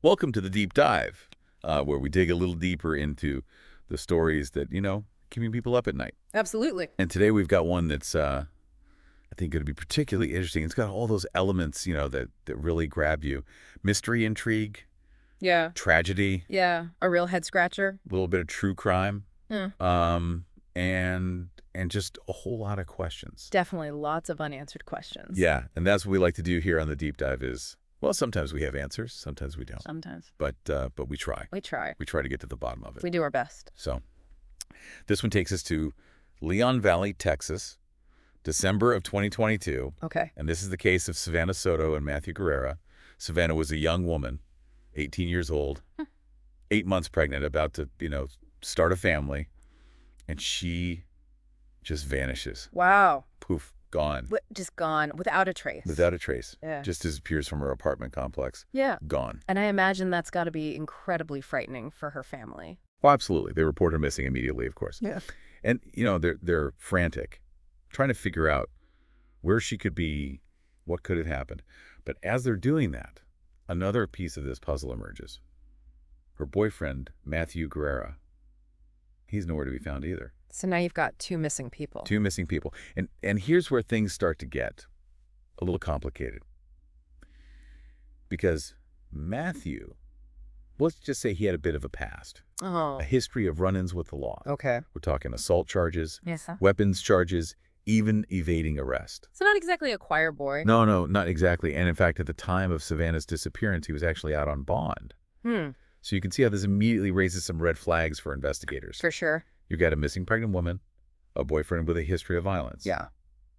Welcome to the Deep Dive, where we dig a little deeper into the stories that, keeping people up at night. Absolutely. And today we've got one that's, I think, going to be particularly interesting. It's got all those elements, that really grab you. Mystery, intrigue, Yeah. tragedy, Yeah. A real head scratcher. a little bit of true crime, Hmm. and just a whole lot of questions. Definitely lots of unanswered questions. Yeah, and that's what we like to do here on the Deep Dive is, well, sometimes we have answers, sometimes we don't. Sometimes. But we try. We try. We try to get to the bottom of it. We do our best. So this one takes us to Leon Valley, Texas, December of 2022. Okay. And this is the case of Savannah Soto and Matthew Guerrera. Savannah was a young woman, 18 years old, 8 months pregnant, about to, start a family. And she just vanishes. Wow. Poof, gone. Just gone without a trace. Without a trace. Yeah. Just disappears from her apartment complex. Yeah. Gone. And I imagine that's got to be incredibly frightening for her family. Well, absolutely. They report her missing immediately, of course. Yeah. And, they're frantic, trying to figure out where she could be, what could have happened. But as they're doing that, another piece of this puzzle emerges. Her boyfriend, Matthew Guerrera, he's nowhere to be found either. So now you've got two missing people. Two missing people. And here's where things start to get a little complicated. Because Matthew, let's just say he had a bit of a past. Oh. A history of run-ins with the law. Okay. We're talking assault charges, Yes, sir. weapons charges, even evading arrest. So not exactly a choir boy. No, not exactly. And in fact, at the time of Savannah's disappearance, he was actually out on bond. So you can see how this immediately raises some red flags for investigators. For sure. You've got a missing pregnant woman, a boyfriend with a history of violence. Yeah.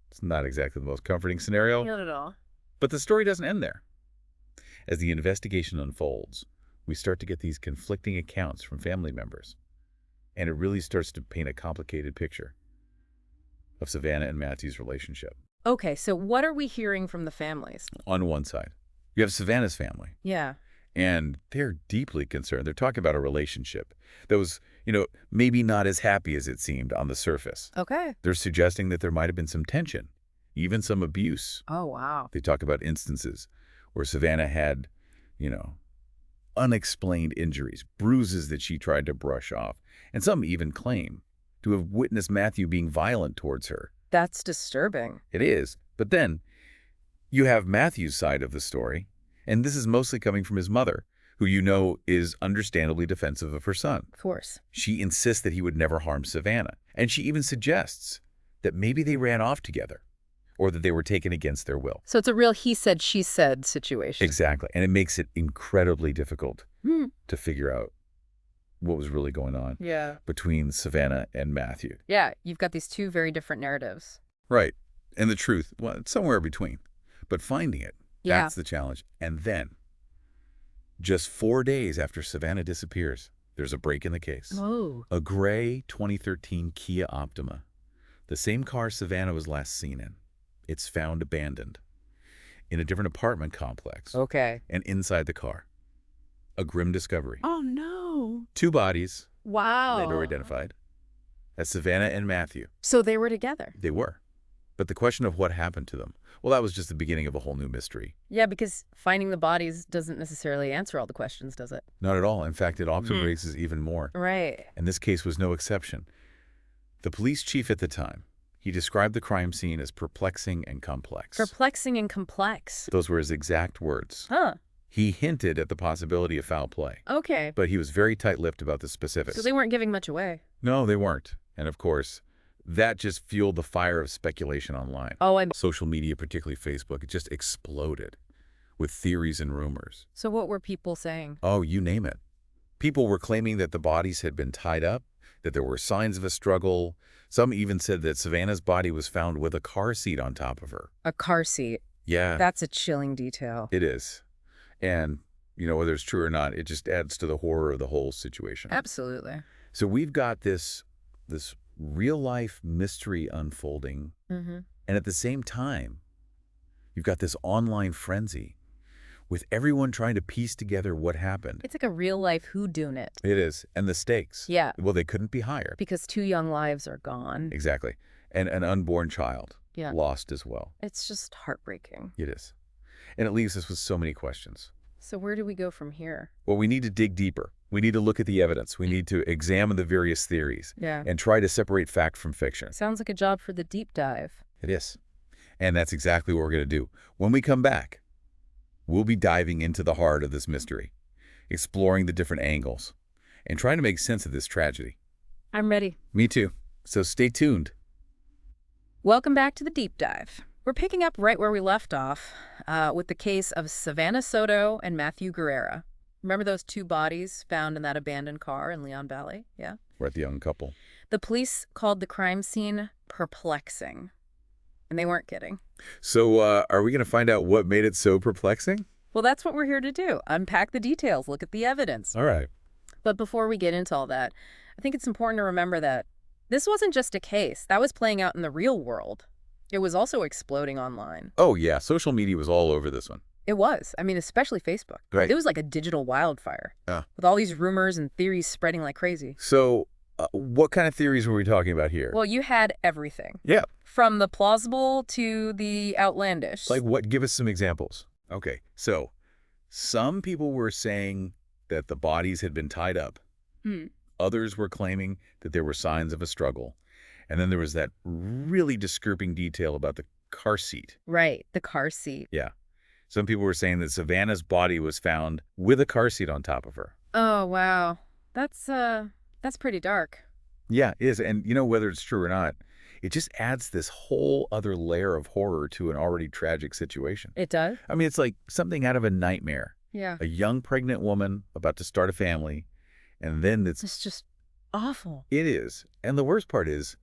It's not exactly the most comforting scenario. Not at all. But the story doesn't end there. As the investigation unfolds, we start to get these conflicting accounts from family members. And it really starts to paint a complicated picture of Savannah and Matthew's relationship. Okay, so what are we hearing from the families? On one side, you have Savannah's family. Yeah. And they're deeply concerned. They're talking about a relationship that was, maybe not as happy as it seemed on the surface. Okay. They're suggesting that there might have been some tension, even some abuse. Oh, wow. They talk about instances where Savannah had, unexplained injuries, bruises that she tried to brush off. And some even claim to have witnessed Matthew being violent towards her. That's disturbing. It is. But then you have Matthew's side of the story. And this is mostly coming from his mother, who is understandably defensive of her son. Of course. She insists that he would never harm Savannah. And she even suggests that maybe they ran off together or that they were taken against their will. So it's a real he said, she said situation. Exactly. And it makes it incredibly difficult to figure out what was really going on between Savannah and Matthew. Yeah, you've got these two very different narratives. Right. And the truth, well, it's somewhere between. But finding it, that's the challenge. And then, just 4 days after Savannah disappears, there's a break in the case. Oh. A gray 2013 Kia Optima, the same car Savannah was last seen in. It's found abandoned in a different apartment complex. Okay. And inside the car, a grim discovery. Oh, no. 2 bodies, Wow. later identified as Savannah and Matthew. So they were together. They were. But the question of what happened to them, well, that was just the beginning of a whole new mystery. Yeah, because finding the bodies doesn't necessarily answer all the questions, does it? Not at all. In fact, it often raises even more. Right. And this case was no exception. The police chief at the time, he described the crime scene as perplexing and complex. Perplexing and complex. Those were his exact words. Huh. He hinted at the possibility of foul play. Okay. But he was very tight-lipped about the specifics. So they weren't giving much away. No, they weren't. And of course, that just fueled the fire of speculation online. Oh, Social media, particularly Facebook, it just exploded with theories and rumors. So what were people saying? Oh, you name it. People were claiming that the bodies had been tied up, that there were signs of a struggle. Some even said that Savannah's body was found with a car seat on top of her. A car seat. Yeah. That's a chilling detail. It is. And, whether it's true or not, it just adds to the horror of the whole situation. Absolutely. So we've got this real-life mystery unfolding. And at the same time, you've got this online frenzy with everyone trying to piece together what happened. It's like a real-life whodunit. It is. And the stakes. Yeah. Well, they couldn't be higher. Because 2 young lives are gone. Exactly. And an unborn child lost as well. It's just heartbreaking. It is. And it leaves us with so many questions. So where do we go from here? Well, we need to dig deeper. We need to look at the evidence. We need to examine the various theories Yeah. and try to separate fact from fiction. Sounds like a job for the deep dive. It is. And that's exactly what we're going to do. When we come back, we'll be diving into the heart of this mystery, exploring the different angles, and trying to make sense of this tragedy. I'm ready. Me too. So stay tuned. Welcome back to the deep dive. We're picking up right where we left off with the case of Savannah Soto and Matthew Guerrera. Remember those two bodies found in that abandoned car in Leon Valley? Yeah. We're at the young couple. The police called the crime scene perplexing. And they weren't kidding. So are we going to find out what made it so perplexing? Well, that's what we're here to do. Unpack the details, look at the evidence. All right. But before we get into all that, I think it's important to remember that this wasn't just a case. That was playing out in the real world. It was also exploding online. Oh, yeah. Social media was all over this one. It was. I mean, especially Facebook. Right. It was like a digital wildfire Yeah. with all these rumors and theories spreading like crazy. So what kind of theories were we talking about here? Well, you had everything. Yeah. From the plausible to the outlandish. Like what? Give us some examples. Okay. So some people were saying that the bodies had been tied up. Others were claiming that there were signs of a struggle. And then there was that really disturbing detail about the car seat. Right, the car seat. Yeah. Some people were saying that Savannah's body was found with a car seat on top of her. Oh, wow. That's pretty dark. Yeah, it is. And you know, whether it's true or not, it just adds this whole other layer of horror to an already tragic situation. It does? I mean, it's like something out of a nightmare. Yeah. A young pregnant woman about to start a family, and then It's just awful. it is. And the worst part is,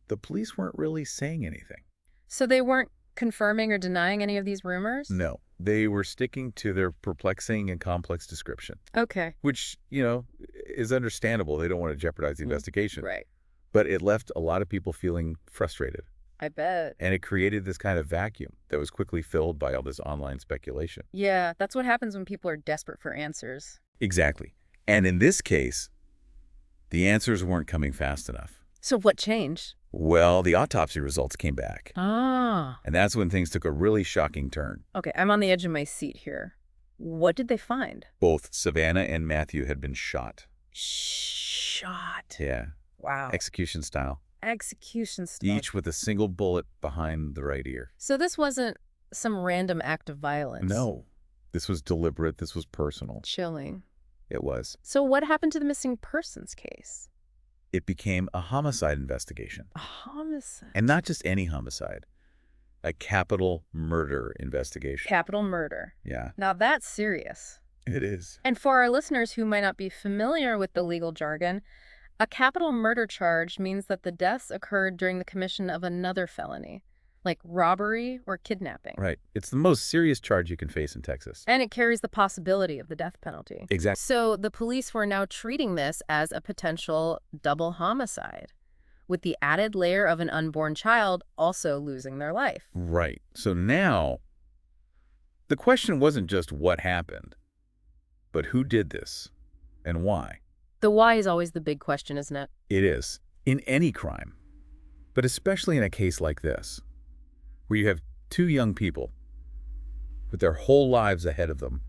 the police weren't really saying anything. So they weren't confirming or denying any of these rumors? No, they were sticking to their perplexing and complex description, Okay. which, you know, is understandable. They don't want to jeopardize the investigation. Right. But it left a lot of people feeling frustrated. I bet. And it created this kind of vacuum that was quickly filled by all this online speculation. Yeah, that's what happens when people are desperate for answers. Exactly. And in this case, the answers weren't coming fast enough. So what changed? Well, the autopsy results came back. Ah. And that's when things took a really shocking turn. Okay, I'm on the edge of my seat here. What did they find? Both Savannah and Matthew had been shot. Shot. Yeah. Wow. Execution style. Execution style. Each with a single bullet behind the right ear. So this wasn't some random act of violence. No. This was deliberate. This was personal. Chilling. It was. So what happened to the missing persons case? It became a homicide investigation. A homicide. And not just any homicide. A capital murder investigation. Capital murder. Yeah, Now that's serious. it is. And for our listeners who might not be familiar with the legal jargon, a capital murder charge means that the deaths occurred during the commission of another felony, like robbery or kidnapping. Right. It's the most serious charge you can face in Texas. And it carries the possibility of the death penalty. Exactly. So the police were now treating this as a potential double homicide, with the added layer of an unborn child also losing their life. Right. So now, the question wasn't just what happened, but who did this and why. The why is always the big question, isn't it? It is. In any crime, but especially in a case like this, where you have two young people with their whole lives ahead of them,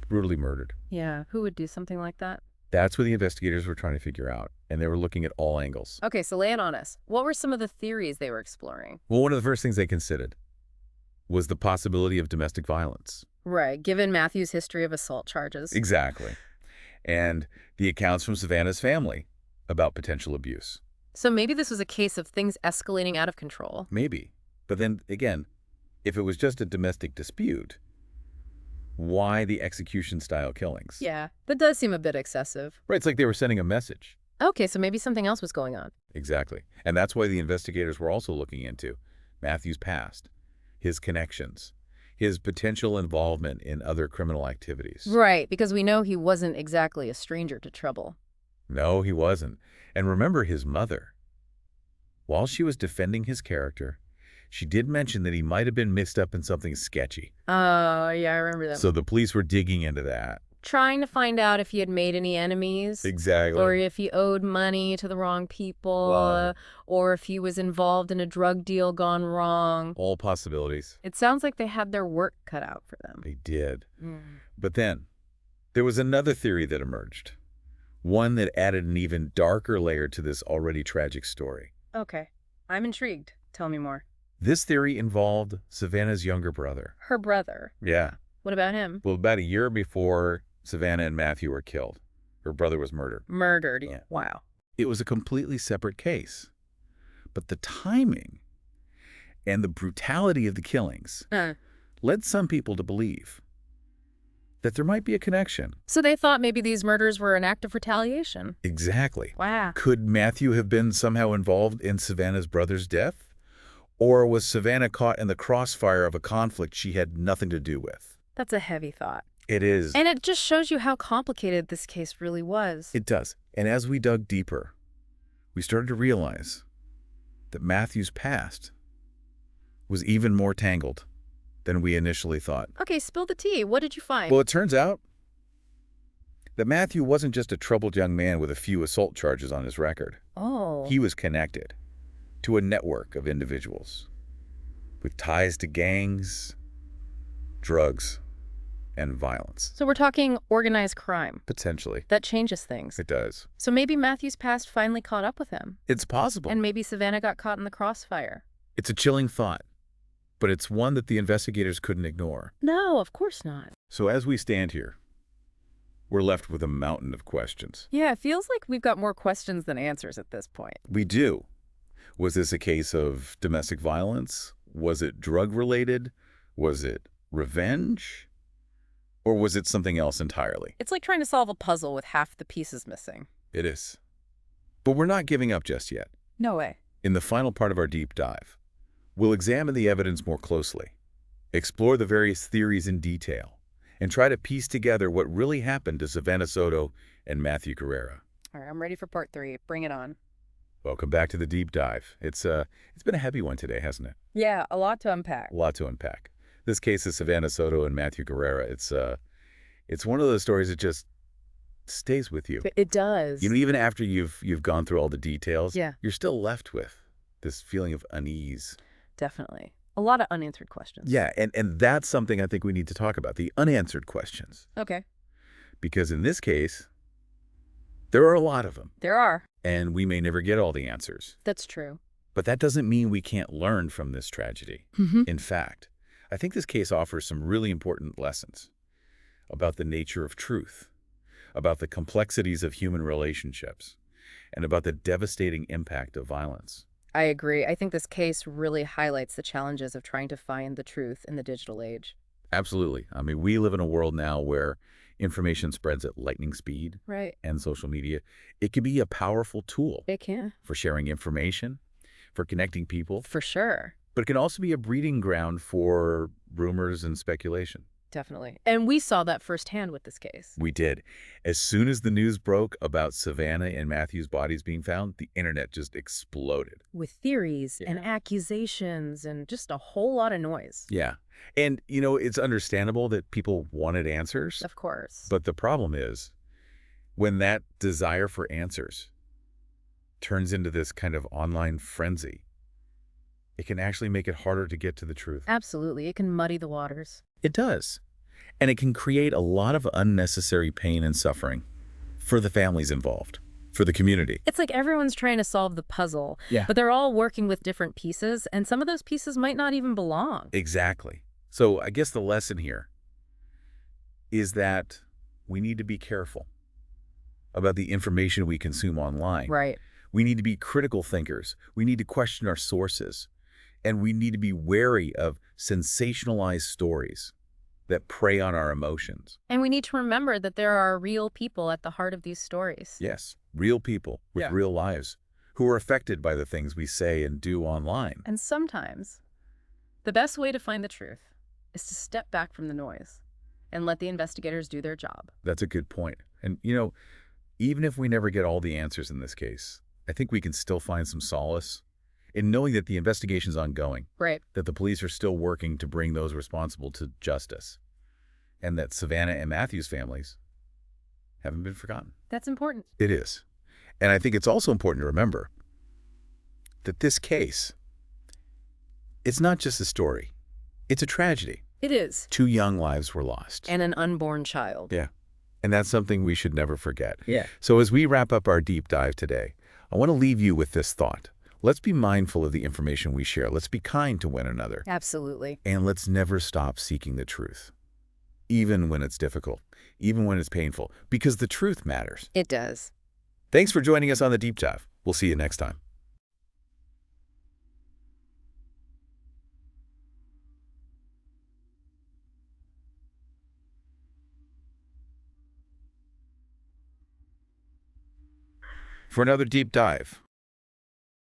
brutally murdered. Yeah, who would do something like that? That's what the investigators were trying to figure out, and they were looking at all angles. Okay, so lay it on us. What were some of the theories they were exploring? Well, one of the first things they considered was the possibility of domestic violence. Right, given Matthew's history of assault charges. Exactly. And the accounts from Savannah's family about potential abuse. So maybe this was a case of things escalating out of control. Maybe. But then, again, if it was just a domestic dispute, why the execution-style killings? Yeah, that does seem a bit excessive. Right, it's like they were sending a message. Okay, so maybe something else was going on. Exactly. And that's why the investigators were also looking into Matthew's past, his connections, his potential involvement in other criminal activities. Right, because we know he wasn't exactly a stranger to trouble. No, he wasn't. And remember his mother. While she was defending his character, she did mention that he might have been mixed up in something sketchy. Oh, yeah, I remember that. So the police were digging into that. Trying to find out if he had made any enemies. Exactly. Or if he owed money to the wrong people. Right. Or if he was involved in a drug deal gone wrong. All possibilities. It sounds like they had their work cut out for them. They did. But then, There was another theory that emerged, one that added an even darker layer to this already tragic story. Okay. I'm intrigued. Tell me more. This theory involved Savannah's younger brother. Her brother. Yeah. What about him? Well, about a year before Savannah and Matthew were killed, her brother was murdered. Murdered. Yeah. Wow. It was a completely separate case. But the timing and the brutality of the killings led some people to believe that there might be a connection. So they thought maybe these murders were an act of retaliation. Exactly. Wow. Could Matthew have been somehow involved in Savannah's brother's death? Or was Savannah caught in the crossfire of a conflict she had nothing to do with? That's a heavy thought. It is. And it just shows you how complicated this case really was. It does. And as we dug deeper, we started to realize that Matthew's past was even more tangled than we initially thought. Okay, spill the tea. What did you find? Well, it turns out that Matthew wasn't just a troubled young man with a few assault charges on his record. Oh. He was connected to a network of individuals with ties to gangs, drugs, and violence. So we're talking organized crime. Potentially. That changes things. It does. So maybe Matthew's past finally caught up with him. It's possible. And maybe Savannah got caught in the crossfire. It's a chilling thought, but it's one that the investigators couldn't ignore. No, of course not. So as we stand here, we're left with a mountain of questions. Yeah, it feels like we've got more questions than answers at this point. We do. Was this a case of domestic violence? Was it drug-related? Was it revenge? Or was it something else entirely? It's like trying to solve a puzzle with half the pieces missing. It is. But we're not giving up just yet. No way. In the final part of our deep dive, we'll examine the evidence more closely, explore the various theories in detail, and try to piece together what really happened to Savannah Soto and Matthew Carrera. All right, I'm ready for part 3. Bring it on. Welcome back to the deep dive. It's been a heavy one today, hasn't it? Yeah, a lot to unpack. A lot to unpack. This case is Savannah Soto and Matthew Carrera. It's one of those stories that just stays with you. It does. You know, even after you've gone through all the details, Yeah. you're still left with this feeling of unease. Definitely. A lot of unanswered questions. Yeah, and that's something I think we need to talk about, the unanswered questions. Okay. Because in this case, there are a lot of them, There are. and we may never get all the answers. That's true. But that doesn't mean we can't learn from this tragedy. Mm-hmm. In fact, I think this case offers some really important lessons about the nature of truth, about the complexities of human relationships, and about the devastating impact of violence. I agree. I think this case really highlights the challenges of trying to find the truth in the digital age. Absolutely. I mean, we live in a world now where information spreads at lightning speed, Right. and social media. It can be a powerful tool It can. for sharing information, for connecting people, For sure. but it can also be a breeding ground for rumors and speculation. Definitely. And we saw that firsthand with this case. We did. As soon as the news broke about Savannah and Matthew's bodies being found, the internet just exploded. With theories and Yeah. accusations and just a whole lot of noise. Yeah. And, you know, it's understandable that people wanted answers. Of course. But the problem is when that desire for answers turns into this kind of online frenzy, it can actually make it harder to get to the truth. Absolutely. It can muddy the waters. It does. And it can create a lot of unnecessary pain and suffering for the families involved, for the community. It's like everyone's trying to solve the puzzle, Yeah. but they're all working with different pieces, and some of those pieces might not even belong. Exactly. So I guess the lesson here is that we need to be careful about the information we consume online. Right. We need to be critical thinkers. We need to question our sources. And we need to be wary of sensationalized stories that prey on our emotions. And we need to remember that there are real people at the heart of these stories. Yes, real people with Yeah. real lives who are affected by the things we say and do online. And sometimes, the best way to find the truth is to step back from the noise and let the investigators do their job. That's a good point. And, you know, even if we never get all the answers in this case, I think we can still find some solace in knowing that the investigation's ongoing, Right. that the police are still working to bring those responsible to justice, and that Savannah and Matthew's families haven't been forgotten. That's important. It is. And I think it's also important to remember that this case, it's not just a story. It's a tragedy. It is. 2 young lives were lost. And an unborn child. Yeah. And that's something we should never forget. Yeah. So as we wrap up our deep dive today, I want to leave you with this thought. Let's be mindful of the information we share. Let's be kind to one another. Absolutely. And let's never stop seeking the truth, even when it's difficult, even when it's painful, because the truth matters. It does. Thanks for joining us on the Deep Dive. We'll see you next time. For another deep dive,